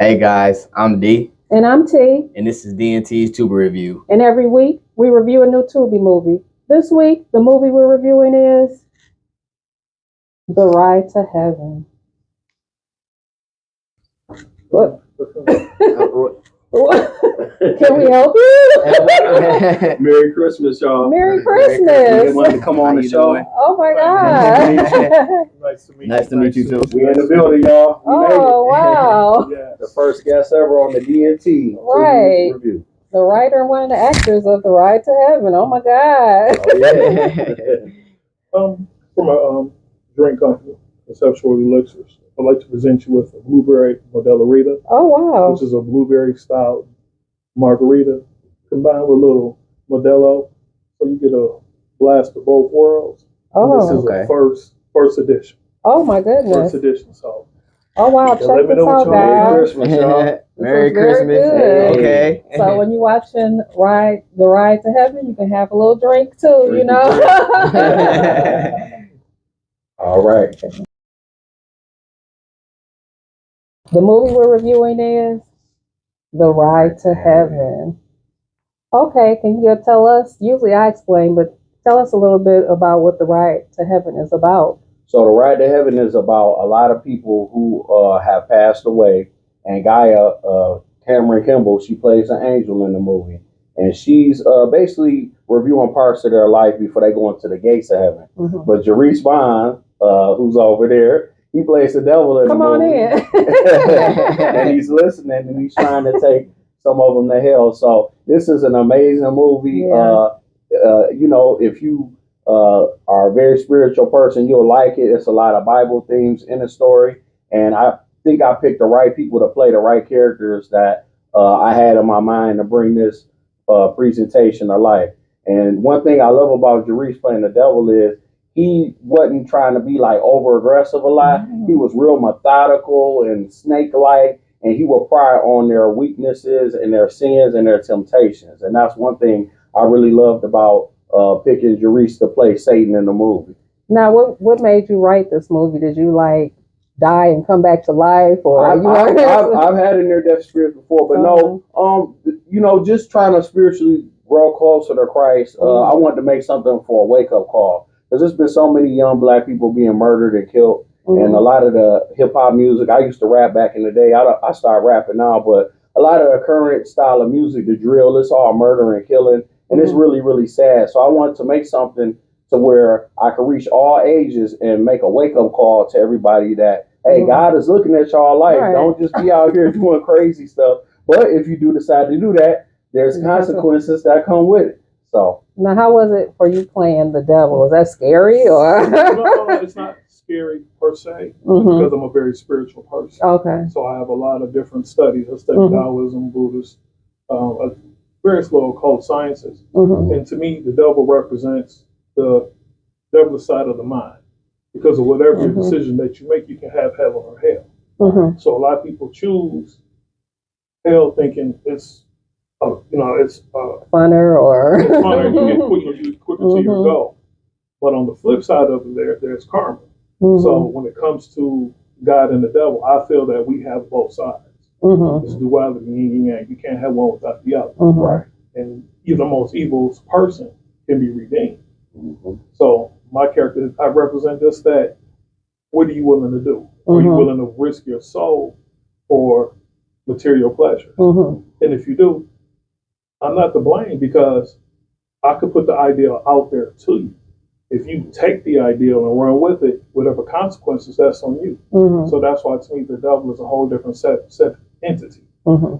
Hey guys, I'm D. And I'm T. And this is D&T's Tubi Review. And every week we review a new Tubi movie. This week, the movie we're reviewing is The Ride to Heaven. What? Can we help you? Merry Christmas, y'all. Merry Christmas. You wanted to come on the show. Oh my God. Nice to meet you too. We in the building, y'all. We made Oh, wow. it. The first guest ever on the D&T Right. review. The writer and one of the actors of The Ride to Heaven. Oh my God. Oh, yeah. From a drink company, Conceptual Elixirs. I'd like to present you with a blueberry Modellarita, Oh wow. which is a blueberry style margarita combined with a little Modelo, so you get a blast of both worlds. And this is okay. a first edition. Oh my goodness. First edition. So Oh wow. Check let me this know out, what y'all guys. Merry Christmas, y'all. Merry is very Christmas. good. Okay. So when you're watching The Ride to Heaven, you can have a little drink too, you know. All right. The movie we're reviewing is The Ride to Heaven. Okay, can you tell us? Usually I explain, but tell us a little bit about what The Ride to Heaven is about. So the Ride to Heaven is about a lot of people who have passed away. And Gaia, Cameron Kimball, she plays an angel in the movie. And she's basically reviewing parts of their life before they go into the gates of heaven. Mm-hmm. But Jerice Bond, who's over there, he plays the devil in Come the movie. on in. And he's listening and he's trying to take some of them to hell. So this is an amazing movie. Yeah. If you are a very spiritual person, you'll like it. It's a lot of Bible themes in the story. And I think I picked the right people to play the right characters that I had in my mind to bring this presentation to life. And one thing I love about Jerice playing the devil is he wasn't trying to be like over aggressive a lot. Mm-hmm. He was real methodical and snake-like, and he would pry on their weaknesses and their sins and their temptations. And that's one thing I really loved about picking Jerice to play Satan in the movie. Now, what made you write this movie? Did you like die and come back to life, or I've had a near-death experience before, but no, just trying to spiritually grow closer to Christ. I wanted to make something for a wake-up call. Because there's been so many young black people being murdered and killed. Mm-hmm. And a lot of the hip-hop music, I used to rap back in the day. I started rapping now, but a lot of the current style of music, the drill, it's all murder and killing. And it's really, really sad. So I wanted to make something to where I could reach all ages and make a wake-up call to everybody that, hey, God is looking at y'all life. Right. Don't just be out here doing crazy stuff. But if you do decide to do that, there's consequences that come with it. So now, how was it for you playing the devil? Was that scary, or? No, it's not scary per se, because I'm a very spiritual person. Okay. So I have a lot of different studies. I study Taoism, Buddhist, various little occult sciences. And to me, the devil represents the devil's side of the mind. Because of whatever decision that you make, you can have heaven or hell. So a lot of people choose hell thinking it's funner, or it's funner, you get quicker to your goal. But on the flip side of it, there's karma. So when it comes to God and the devil, I feel that we have both sides. It's duality, yin and yang. You can't have one without the other. Right. And even the most evil person can be redeemed. So my character, I represent just that. What are you willing to do? Are you willing to risk your soul for material pleasure? And if you do, I'm not to blame, because I could put the ideal out there to you. If you take the ideal and run with it, whatever consequences, that's on you. So that's why, to me, the devil is a whole different set entity,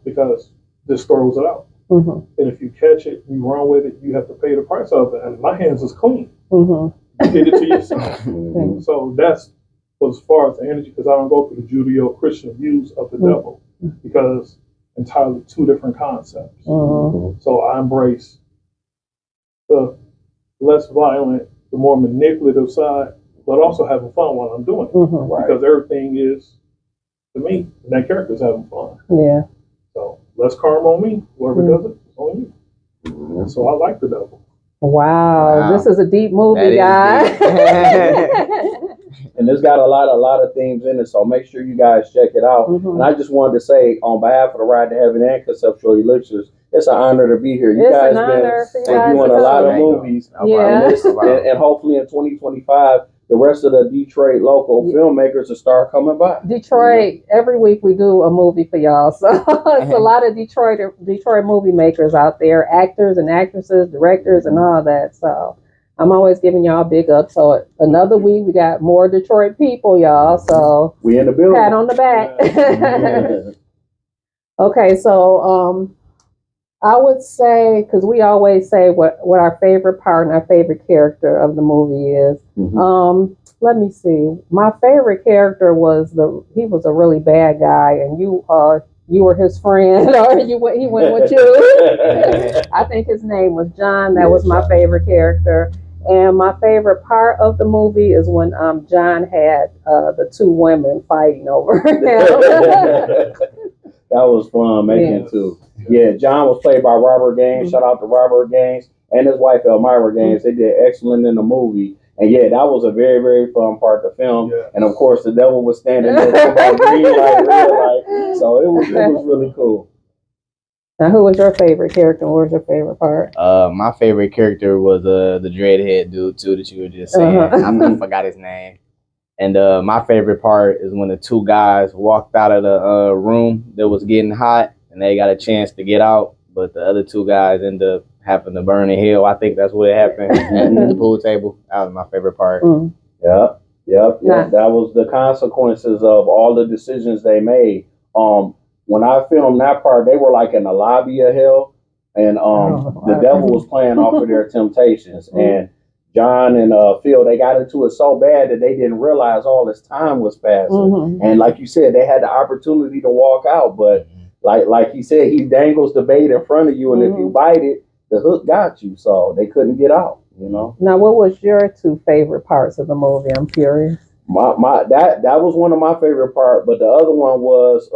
because this throws it out. And if you catch it, you run with it, you have to pay the price of it. And my hands is clean. You did it to yourself. So that's as far as the energy, because I don't go through the Judeo-Christian views of the devil, because entirely two different concepts. So I embrace the less violent, the more manipulative side, but also having fun while I'm doing it. Because everything is, to me, and that character's having fun. Yeah. So less karma on me. Whoever does it, it's on you. And so I like the devil. Wow. This is a deep movie, guys. and it's got a lot of themes in it. So make sure you guys check it out. And I just wanted to say, on behalf of the Ride to Heaven and Conceptual Elixirs, it's an honor to be here. You It's guys an honor for you been guys reviewing to a lot come. of movies, Yeah. and hopefully in 2025, the rest of the Detroit local filmmakers will start coming by. Detroit, every week we do a movie for y'all. So it's a lot of Detroit movie makers out there, actors and actresses, directors and all that. So I'm always giving y'all a big up. So another week we got more Detroit people, y'all. So we in the building. Pat on the back. Yeah. Okay, so I would say, because we always say what our favorite part and our favorite character of the movie is. Let me see. My favorite character was he was a really bad guy, and you were his friend, or he went with you. I think his name was John. That was my favorite character. And my favorite part of the movie is when John had the two women fighting over him. That was fun making too. Yeah, John was played by Robert Gaines. Shout out to Robert Gaines and his wife Elmira Gaines. They did excellent in the movie. And yeah, that was a very, very fun part to film. Yeah. And of course, the devil was standing there talking about green light, red light. So it was really cool. Now, who was your favorite character? What was your favorite part? My favorite character was the dreadhead dude too that you were just saying. I forgot his name. And my favorite part is when the two guys walked out of the room that was getting hot, and they got a chance to get out, but the other two guys ended up having to burn in hell. I think that's what happened at the pool table. That was my favorite part. Yep. That was the consequences of all the decisions they made. When I filmed that part, they were like in the lobby of hell, and the devil was playing off of their temptations. And John and Phil, they got into it so bad that they didn't realize all this time was passing. And like you said, they had the opportunity to walk out, but like he said, he dangles the bait in front of you, and if you bite it, the hook got you. So they couldn't get out. You know. Now, what was your two favorite parts of the movie? I'm curious. That was one of my favorite parts, but the other one was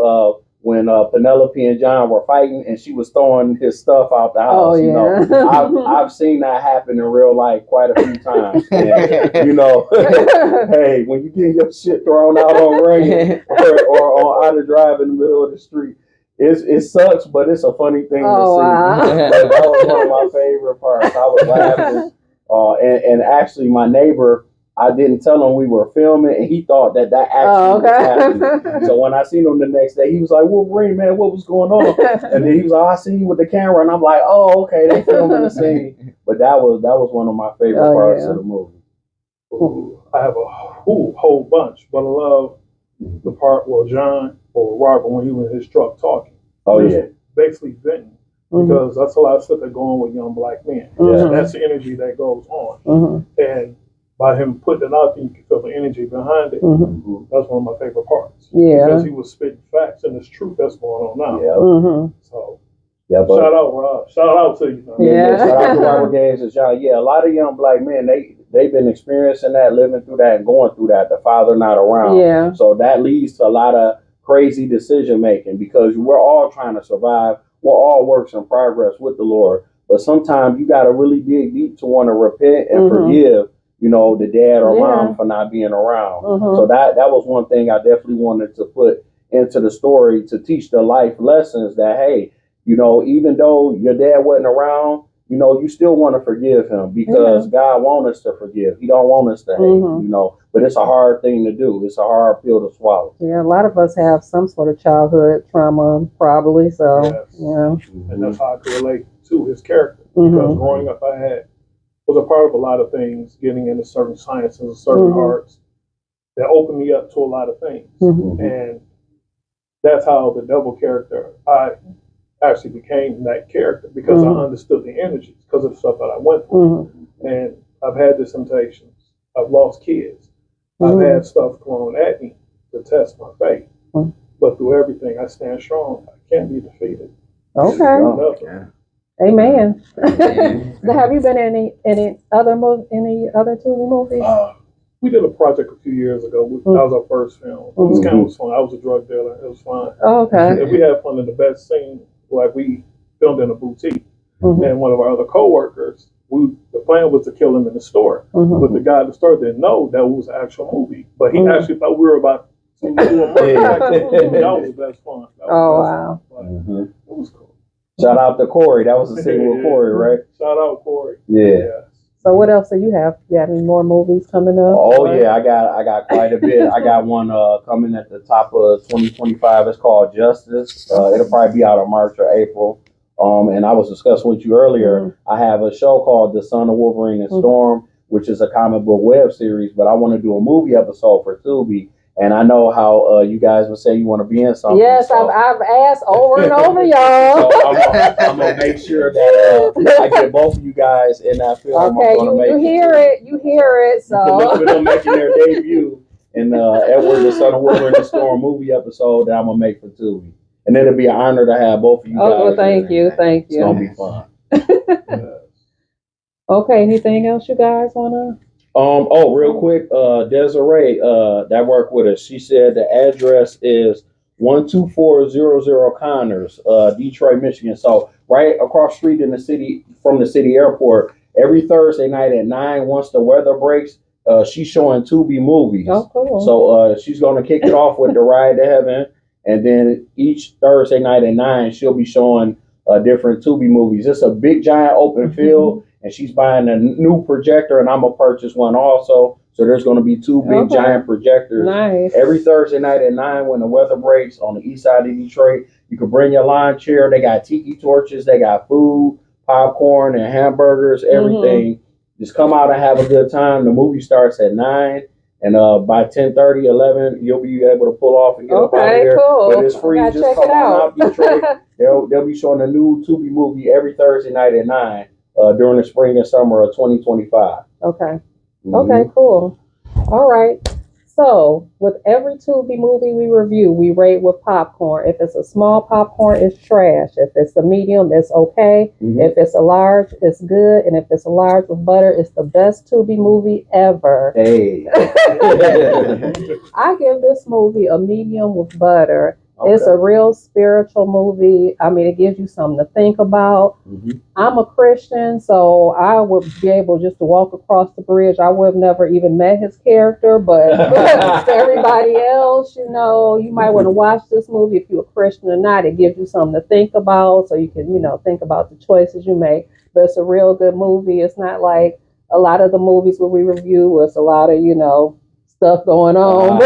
when Penelope and John were fighting, and she was throwing his stuff out the house. You know, I've seen that happen in real life quite a few times. And, you know, hey, when you get your shit thrown out on rain or on out of drive in the middle of the street, it sucks, but it's a funny thing to see. Wow. That was one of my favorite parts. I was laughing, and actually, my neighbor, I didn't tell him we were filming, and he thought that actually was happening. So when I seen him the next day, he was like, "Wolverine, man, what was going on?" And then he was like, "I see you with the camera," and I'm like, "Oh, okay, they filming the scene." But that was one of my favorite parts of the movie. I have a whole bunch, but I love the part where John or Robert, when he was in his truck talking. Basically venting. Because that's a lot of stuff that go on with young black men. And that's the energy that goes on. And by him putting it out there, you can feel the energy behind it. That's one of my favorite parts. Because he was spitting facts, and it's truth that's going on now. So, shout out, Rob. Shout out to you. Shout out to Robert Gaines and John. Yeah, a lot of young black men, they've been experiencing that, living through that, and going through that. The father not around. So that leads to a lot of crazy decision making, because we're all trying to survive. We're all works in progress with the Lord. But sometimes you got to really dig deep to want to repent and forgive, you know, the dad or mom for not being around. So that was one thing I definitely wanted to put into the story, to teach the life lessons that, hey, you know, even though your dad wasn't around, you know, you still want to forgive him, because God wants us to forgive. He don't want us to hate, you know, but it's a hard thing to do. It's a hard pill to swallow. Yeah, a lot of us have some sort of childhood trauma, probably. So, And that's how I could relate to his character. Because growing up, I was a part of a lot of things, getting into certain sciences and certain arts that opened me up to a lot of things. And that's how the devil character, I actually became that character, because I understood the energies because of the stuff that I went through. And I've had the temptations. I've lost kids. I've had stuff thrown at me to test my faith. But through everything, I stand strong. I can't be defeated. Okay. Amen. Have you been in any other Tubi movies? We did a project a few years ago. That was our first film. It was kind of fun. I was a drug dealer. It was fun. Okay. And we had fun in the best scene. Like, we filmed in a boutique. and one of our other coworkers. The plan was to kill him in the store, but the guy at the store didn't know that was an actual movie. But he actually thought we were about to do a murder. That was the best fun. Wow. It was cool. Shout out to Corey. That was the scene with Corey, right? Shout out Corey. Yeah. So what else do you have? You have any more movies coming up? Oh yeah, I got quite a bit. I got one coming at the top of 2025. It's called Justice. It'll probably be out in March or April. And I was discussing with you earlier. I have a show called The Son of Wolverine and Storm, which is a comic book web series. But I want to do a movie episode for Tubi. And I know how you guys would say you want to be in something. Yes, so, I've asked over and over, y'all. So I'm gonna make sure that I get both of you guys in that film. Okay, you hear it. So look for them making their debut in Edward the Son of Wolverine and Storm movie episode that I'm gonna make for Tubi. And then it'll be an honor to have both of you guys. Oh, well, thank you. It's gonna be fun. Okay, anything else you guys wanna? Real quick, Desiree, that worked with us. She said the address is 12400 Connors, Detroit, Michigan. So right across the street in the city from the city airport. Every Thursday night at 9, once the weather breaks, she's showing Tubi Movies. Oh, cool. So she's gonna kick it off with the Ride to Heaven, and then each Thursday night at 9, she'll be showing different Tubi movies. It's a big giant open field. And she's buying a new projector, and I'm going to purchase one also. So there's going to be 2 big giant projectors. Nice. Every Thursday night at 9 when the weather breaks on the east side of Detroit. You can bring your lawn chair. They got tiki torches. They got food, popcorn, and hamburgers, everything. Just come out and have a good time. The movie starts at 9. And by 10:30, 11, you'll be able to pull off and get up out of here. Cool. But it's free. Just come on out Detroit. They'll be showing a new Tubi movie every Thursday night at 9. During the spring and summer of 2025. Okay, cool. All right. So with every Tubi movie we review, we rate with popcorn. If it's a small popcorn, it's trash. If it's a medium, it's okay. If it's a large, it's good. And if it's a large with butter, it's the best Tubi movie ever. Hey. I give this movie a medium with butter. Okay. It's a real spiritual movie. I mean, it gives you something to think about. I'm a Christian, so I would be able just to walk across the bridge. I would have never even met his character, but to everybody else, you know, you might want to watch this movie if you're a Christian or not. It gives you something to think about, so you can, you know, think about the choices you make. But it's a real good movie. It's not like a lot of the movies where we review, where it's a lot of, you know, stuff going on.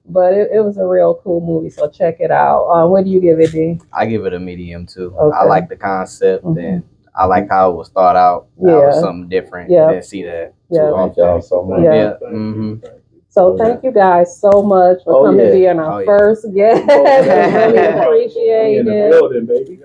But it was a real cool movie, so check it out. What do you give it, D? I give it a medium too. Okay. I like the concept and I like how it was thought out. That was something different. Yeah. Didn't see that. Thank y'all so much. So thank you guys so much for coming being our first guest. I really appreciate it. Building, baby.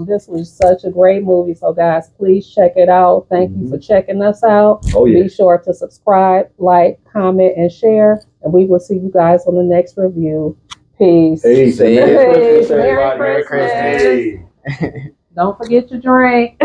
This was such a great movie. So guys, please check it out. Thank you for checking us out. Be sure to subscribe, like, comment, and share. And we will see you guys on the next review. Peace. Peace. Merry Christmas. Christmas. Don't forget your drink.